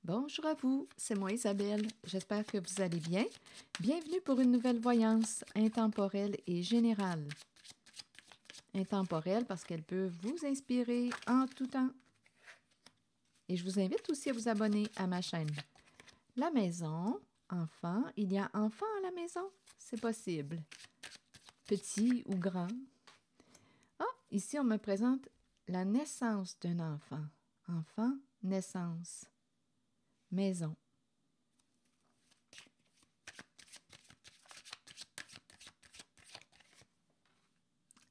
Bonjour à vous, c'est moi Isabelle. J'espère que vous allez bien. Bienvenue pour une nouvelle voyance intemporelle et générale. Intemporelle parce qu'elle peut vous inspirer en tout temps. Et je vous invite aussi à vous abonner à ma chaîne. La maison, enfant, il y a enfant à la maison? C'est possible. Petit ou grand. Ah, ici on me présente la naissance d'un enfant. Enfant, naissance. Maison.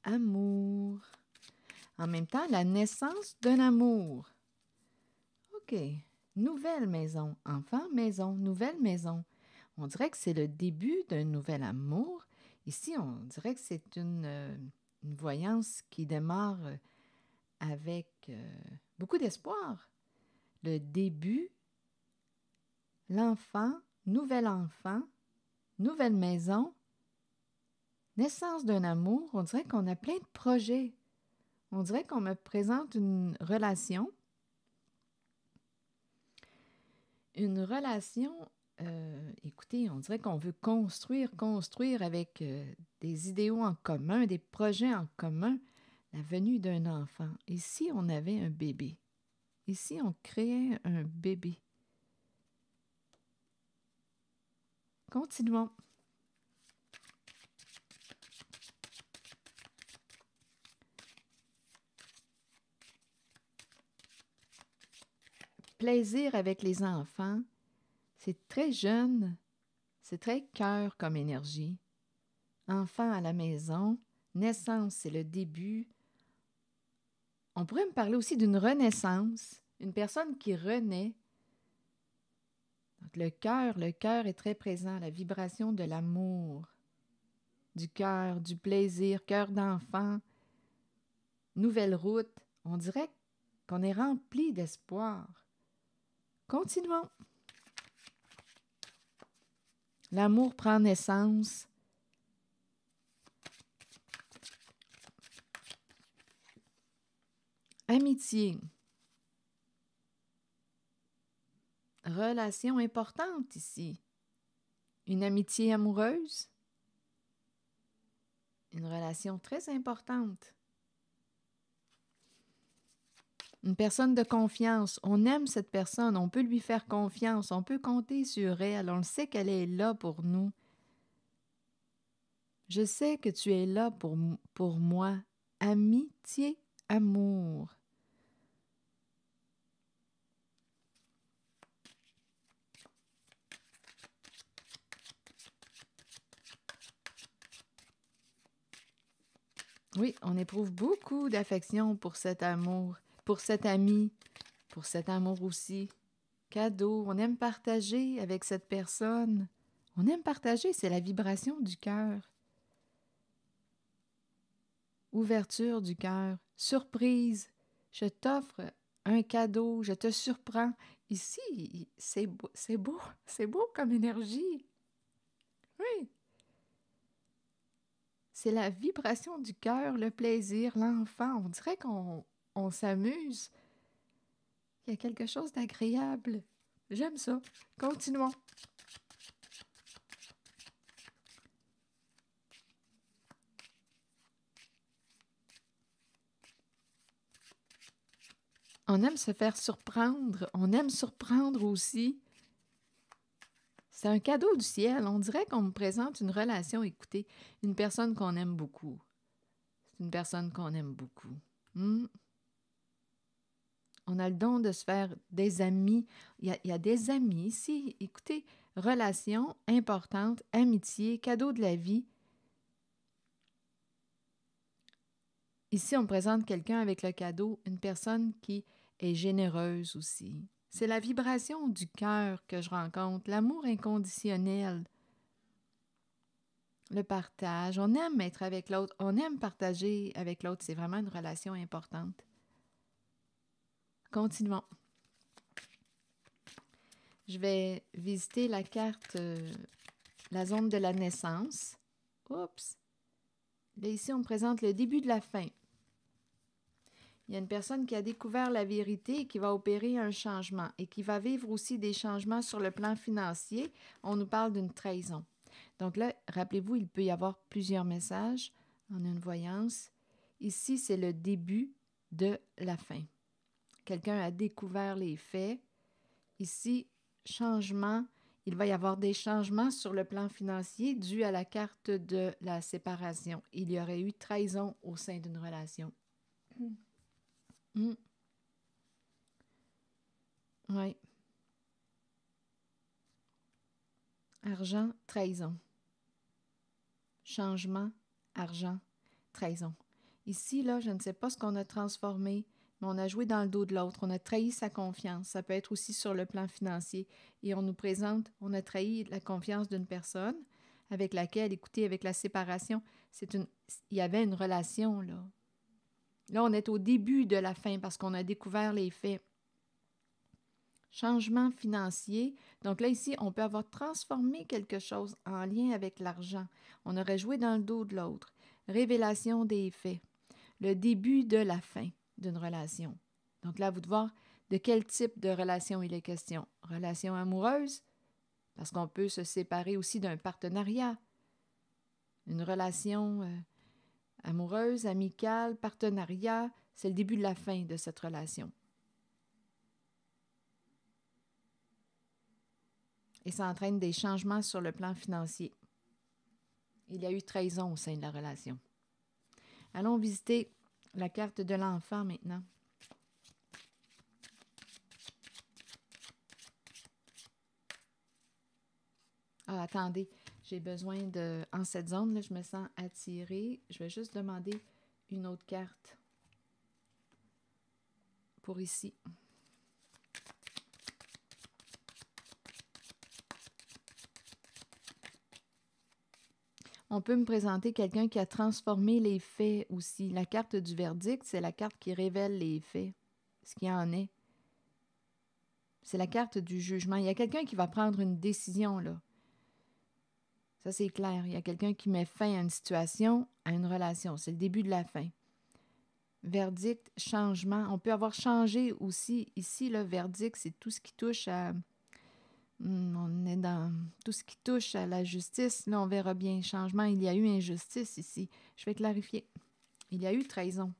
Amour. En même temps, la naissance d'un amour. OK. Nouvelle maison. Enfant, maison, nouvelle maison. On dirait que c'est le début d'un nouvel amour. Ici, on dirait que c'est une voyance qui démarre avec beaucoup d'espoir. Le début, l'enfant, nouvelle maison, naissance d'un amour. On dirait qu'on a plein de projets. On dirait qu'on me présente une relation. Une relation, écoutez, on dirait qu'on veut construire avec des idéaux en commun, des projets en commun, la venue d'un enfant. Et si on avait un bébé? Et si on créait un bébé? Continuons. Plaisir avec les enfants, c'est très jeune, c'est très cœur comme énergie. Enfant à la maison, naissance, c'est le début. On pourrait me parler aussi d'une renaissance, une personne qui renaît. Donc, le cœur est très présent, la vibration de l'amour, du cœur, du plaisir, cœur d'enfant, nouvelle route. On dirait qu'on est rempli d'espoir. Continuons. L'amour prend naissance. Amitié. Relation importante ici. Une amitié amoureuse. Une relation très importante. Une personne de confiance. On aime cette personne, on peut lui faire confiance, on peut compter sur elle, on sait qu'elle est là pour nous. Je sais que tu es là pour moi. Amitié, amour. Oui, on éprouve beaucoup d'affection pour cet amour, pour cet ami, pour cet amour aussi. Cadeau, on aime partager avec cette personne. On aime partager, c'est la vibration du cœur. Ouverture du cœur, surprise. Je t'offre un cadeau, je te surprends. Ici, c'est beau, c'est beau comme énergie. Oui. C'est la vibration du cœur, le plaisir, l'enfant. On dirait qu'on s'amuse. Il y a quelque chose d'agréable. J'aime ça. Continuons. On aime se faire surprendre. On aime surprendre aussi. C'est un cadeau du ciel. On dirait qu'on me présente une relation, écoutez, une personne qu'on aime beaucoup. C'est une personne qu'on aime beaucoup. On a le don de se faire des amis. Il y a des amis ici. Écoutez, relation importante, amitié, cadeau de la vie. Ici, on me présente quelqu'un avec le cadeau, une personne qui est généreuse aussi. C'est la vibration du cœur que je rencontre, l'amour inconditionnel, le partage. On aime être avec l'autre, on aime partager avec l'autre. C'est vraiment une relation importante. Continuons. Je vais visiter la carte, la zone de la naissance. Oups! Là, ici, on me présente le début de la fin. Il Il y a une personne qui a découvert la vérité et qui va opérer un changement et qui va vivre aussi des changements sur le plan financier. On nous parle d'une trahison. Donc là, rappelez-vous, il peut y avoir plusieurs messages en une voyance. Ici, c'est le début de la fin. Quelqu'un a découvert les faits. Ici, changement. Il va y avoir des changements sur le plan financier dû à la carte de la séparation. Il y aurait eu trahison au sein d'une relation. Oui. Argent, trahison. Changement, argent, trahison. Ici, là, je ne sais pas ce qu'on a transformé, mais on a joué dans le dos de l'autre. On a trahi sa confiance. Ça peut être aussi sur le plan financier. Et on nous présente, on a trahi la confiance d'une personne avec laquelle, écoutez, avec la séparation, il y avait une relation, là. Là, on est au début de la fin parce qu'on a découvert les faits. Changement financier. Donc là, ici, on peut avoir transformé quelque chose en lien avec l'argent. On aurait joué dans le dos de l'autre. Révélation des faits. Le début de la fin d'une relation. Donc là, à vous de voir de quel type de relation il est question. Relation amoureuse, parce qu'on peut se séparer aussi d'un partenariat. Une relation amoureuse, amicale, partenariat, c'est le début de la fin de cette relation. Et ça entraîne des changements sur le plan financier. Il y a eu trahison au sein de la relation. Allons visiter la carte de l'enfant maintenant. Ah, attendez, j'ai besoin de... En cette zone, là, je me sens attirée. Je vais juste demander une autre carte pour ici. On peut me présenter quelqu'un qui a transformé les faits aussi. La carte du verdict, c'est la carte qui révèle les faits, ce qu'il en est. C'est la carte du jugement. Il y a quelqu'un qui va prendre une décision, là. Ça, c'est clair. Il y a quelqu'un qui met fin à une situation, à une relation. C'est le début de la fin. Verdict, changement. On peut avoir changé aussi. Ici, le verdict, c'est tout ce qui touche à... on est dans tout ce qui touche à la justice. Là, on verra bien. Changement, il y a eu injustice ici. Je vais clarifier. Il y a eu trahison.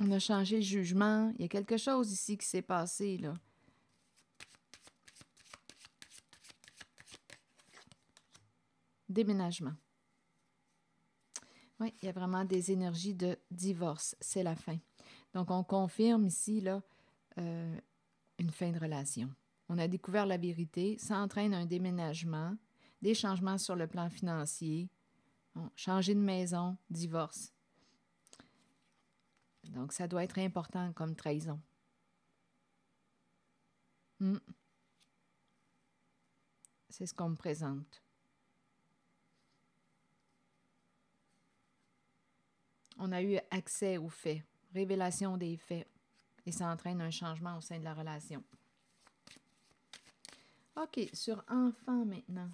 On a changé le jugement. Il y a quelque chose ici qui s'est passé, là. Déménagement. Oui, il y a vraiment des énergies de divorce. C'est la fin. Donc, on confirme ici, là, une fin de relation. On a découvert la vérité. Ça entraîne un déménagement, des changements sur le plan financier, changer de maison, divorce. Donc, ça doit être important comme trahison. C'est ce qu'on me présente. On a eu accès aux faits, révélation des faits, et ça entraîne un changement au sein de la relation. OK, sur enfant maintenant.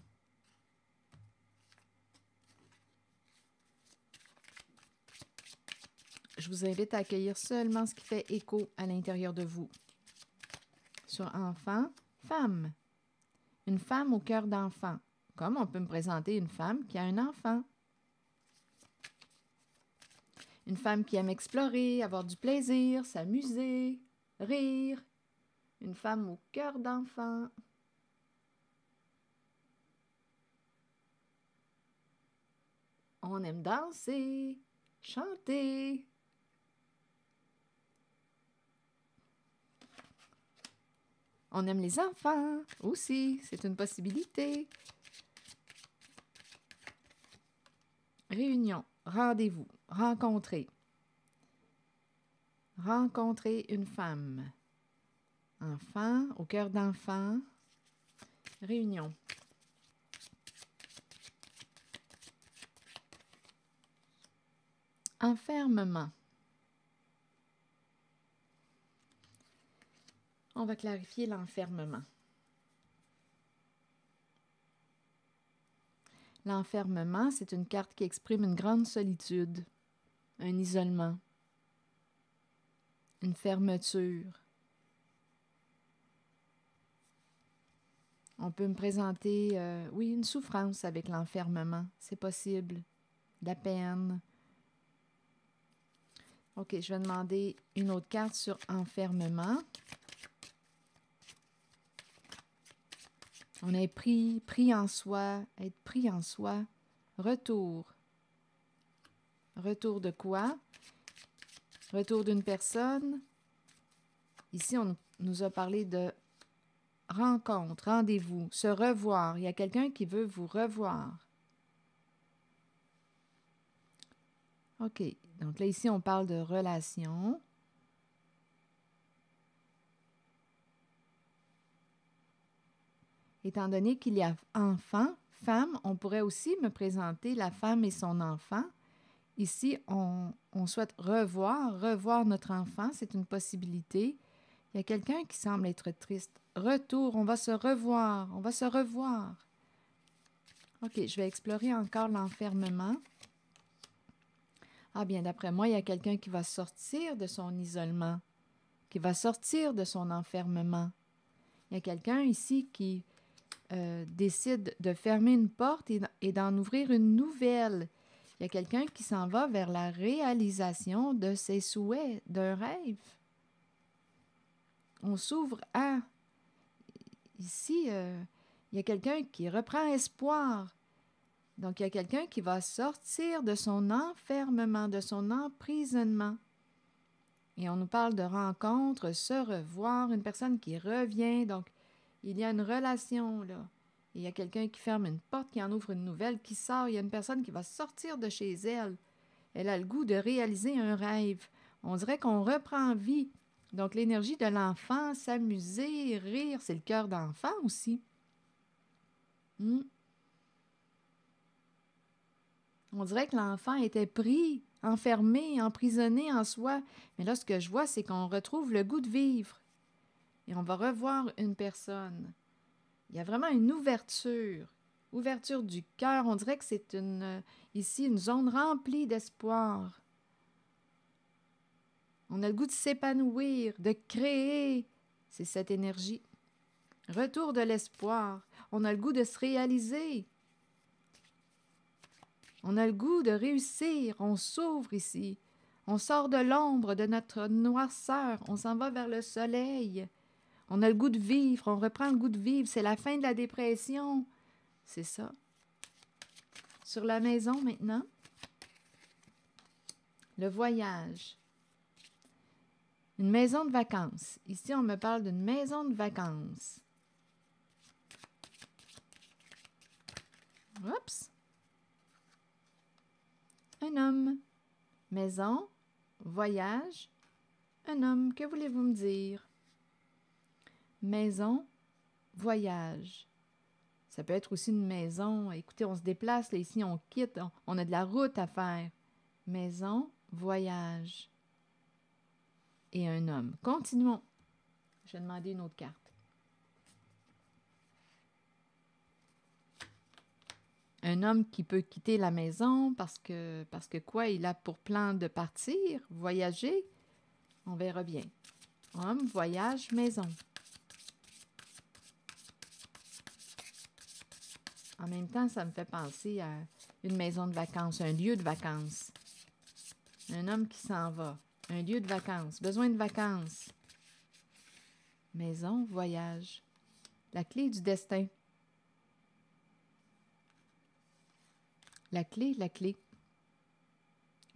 Je vous invite à accueillir seulement ce qui fait écho à l'intérieur de vous. Sur enfant, femme. Une femme au cœur d'enfant. Comme on peut me présenter une femme qui a un enfant. Une femme qui aime explorer, avoir du plaisir, s'amuser, rire. Une femme au cœur d'enfant. On aime danser, chanter. On aime les enfants aussi, c'est une possibilité. Réunion, rendez-vous, rencontrer. Rencontrer une femme. Enfant, au cœur d'enfant. Réunion. Enfermement. On va clarifier l'enfermement. L'enfermement, c'est une carte qui exprime une grande solitude, un isolement, une fermeture. On peut me présenter, oui, une souffrance avec l'enfermement. C'est possible. De la peine. OK, je vais demander une autre carte sur enfermement. On est pris en soi, être pris en soi. Retour. Retour de quoi? Retour d'une personne. Ici, on nous a parlé de rencontre, rendez-vous, se revoir. Il y a quelqu'un qui veut vous revoir. OK. Donc là, ici, on parle de relation. Étant donné qu'il y a enfant, femme, on pourrait aussi me présenter la femme et son enfant. Ici, on souhaite revoir notre enfant. C'est une possibilité. Il y a quelqu'un qui semble être triste. Retour, on va se revoir, on va se revoir. OK, je vais explorer encore l'enfermement. Ah bien, d'après moi, il y a quelqu'un qui va sortir de son isolement, qui va sortir de son enfermement. Il y a quelqu'un ici qui décide de fermer une porte et d'en ouvrir une nouvelle. Il y a quelqu'un qui s'en va vers la réalisation de ses souhaits, d'un rêve. On s'ouvre à... Ici, il y a quelqu'un qui reprend espoir. Donc, il y a quelqu'un qui va sortir de son enfermement, de son emprisonnement. Et on nous parle de rencontre, se revoir, une personne qui revient. Donc, il y a une relation, là. Et il y a quelqu'un qui ferme une porte, qui en ouvre une nouvelle, qui sort. Il y a une personne qui va sortir de chez elle. Elle a le goût de réaliser un rêve. On dirait qu'on reprend vie. Donc, l'énergie de l'enfant, s'amuser, rire, c'est le cœur d'enfant aussi. On dirait que l'enfant était pris, enfermé, emprisonné en soi. Mais là, ce que je vois, c'est qu'on retrouve le goût de vivre. Et on va revoir une personne. Il y a vraiment une ouverture. Ouverture du cœur. On dirait que c'est ici une zone remplie d'espoir. On a le goût de s'épanouir, de créer. C'est cette énergie. Retour de l'espoir. On a le goût de se réaliser. On a le goût de réussir. On s'ouvre ici. On sort de l'ombre, de notre noirceur. On s'en va vers le soleil. On a le goût de vivre. On reprend le goût de vivre. C'est la fin de la dépression. C'est ça. Sur la maison maintenant. Le voyage. Une maison de vacances. Ici, on me parle d'une maison de vacances. Oups. Un homme. Maison. Voyage. Un homme. Que voulez-vous me dire? Maison. Voyage. Ça peut être aussi une maison. Écoutez, on se déplace, là, ici, on quitte. On a de la route à faire. Maison. Voyage. Et un homme. Continuons. Je vais demander une autre carte. Un homme qui peut quitter la maison parce que quoi? Il a pour plan de partir, voyager. On verra bien. Homme, voyage, maison. En même temps, ça me fait penser à une maison de vacances, un lieu de vacances. Un homme qui s'en va. Un lieu de vacances. Besoin de vacances. Maison, voyage. La clé du destin. La clé, la clé.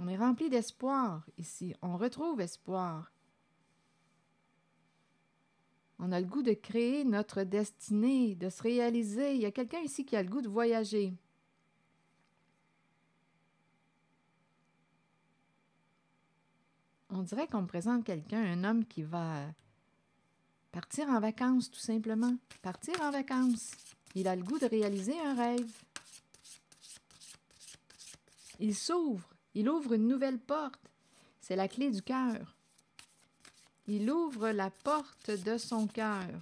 On est rempli d'espoir ici. On retrouve espoir. On a le goût de créer notre destinée, de se réaliser. Il y a quelqu'un ici qui a le goût de voyager. On dirait qu'on me présente quelqu'un, un homme qui va partir en vacances, tout simplement. Partir en vacances. Il a le goût de réaliser un rêve. Il s'ouvre. Il ouvre une nouvelle porte. C'est la clé du cœur. Il ouvre la porte de son cœur.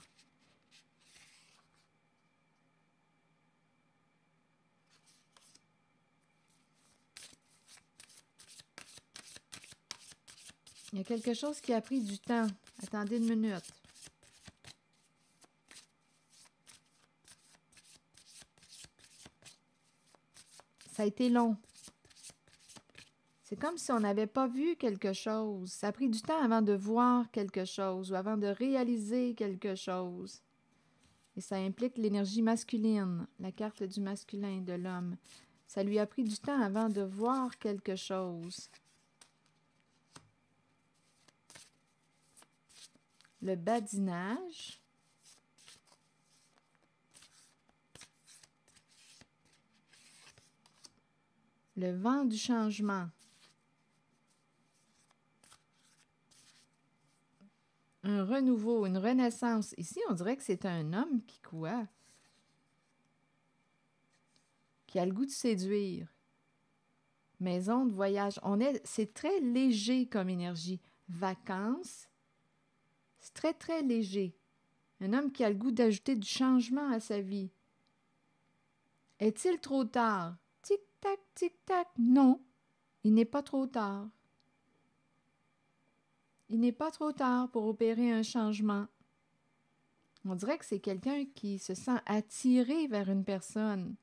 Il y a quelque chose qui a pris du temps. Attendez une minute. Ça a été long. C'est comme si on n'avait pas vu quelque chose. Ça a pris du temps avant de voir quelque chose ou avant de réaliser quelque chose. Et ça implique l'énergie masculine, la carte du masculin de l'homme. Ça lui a pris du temps avant de voir quelque chose. Le badinage. Le vent du changement. Un renouveau, une renaissance. Ici, on dirait que c'est un homme qui quoi? Qui a le goût de séduire. Maison de voyage. C'est très léger comme énergie. Vacances. C'est très, très léger. Un homme qui a le goût d'ajouter du changement à sa vie. Est-il trop tard? Tic-tac, tic-tac. Non, il n'est pas trop tard. Il n'est pas trop tard pour opérer un changement. On dirait que c'est quelqu'un qui se sent attiré vers une personne.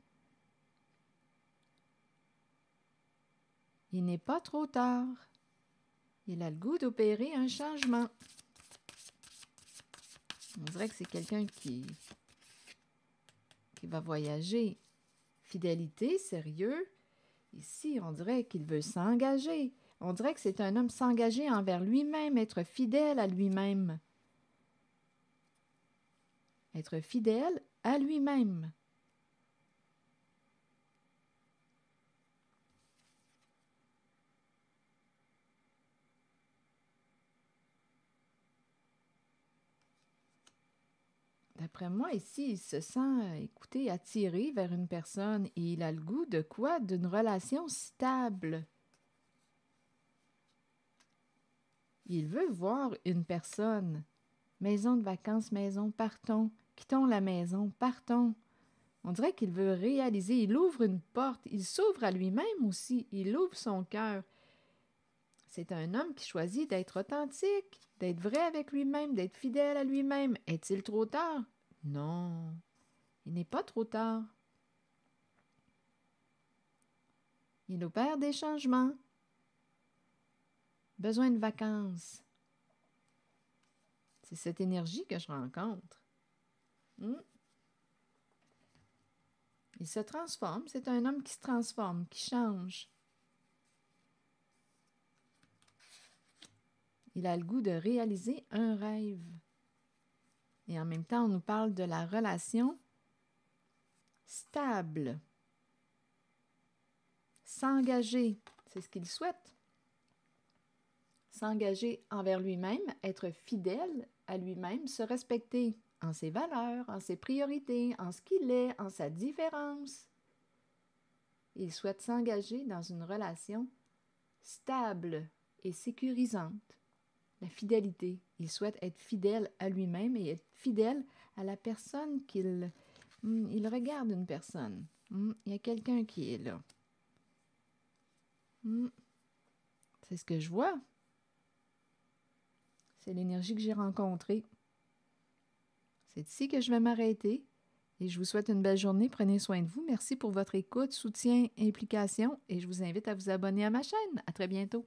Il n'est pas trop tard. Il a le goût d'opérer un changement. On dirait que c'est quelqu'un qui va voyager. Fidélité, sérieux. Ici, on dirait qu'il veut s'engager. On dirait que c'est un homme s'engager envers lui-même, être fidèle à lui-même. Être fidèle à lui-même. D'après moi, ici, il se sent, écoutez, attiré vers une personne et il a le goût de quoi? D'une relation stable. Il veut voir une personne. Maison de vacances, maison, partons. Quittons la maison, partons. On dirait qu'il veut réaliser. Il ouvre une porte. Il s'ouvre à lui-même aussi. Il ouvre son cœur. C'est un homme qui choisit d'être authentique, d'être vrai avec lui-même, d'être fidèle à lui-même. Est-il trop tard? Non, il n'est pas trop tard. Il opère des changements. Besoin de vacances. C'est cette énergie que je rencontre. Il se transforme. C'est un homme qui se transforme, qui change. Il a le goût de réaliser un rêve. Et en même temps, on nous parle de la relation stable. S'engager, c'est ce qu'il souhaite. S'engager envers lui-même, être fidèle à lui-même, se respecter en ses valeurs, en ses priorités, en ce qu'il est, en sa différence. Il souhaite s'engager dans une relation stable et sécurisante. La fidélité. Il souhaite être fidèle à lui-même et être fidèle à la personne qu'il... il regarde une personne. Il y a quelqu'un qui est là. C'est ce que je vois. C'est l'énergie que j'ai rencontrée. C'est ici que je vais m'arrêter. Et je vous souhaite une belle journée. Prenez soin de vous. Merci pour votre écoute, soutien, implication. Et je vous invite à vous abonner à ma chaîne. À très bientôt.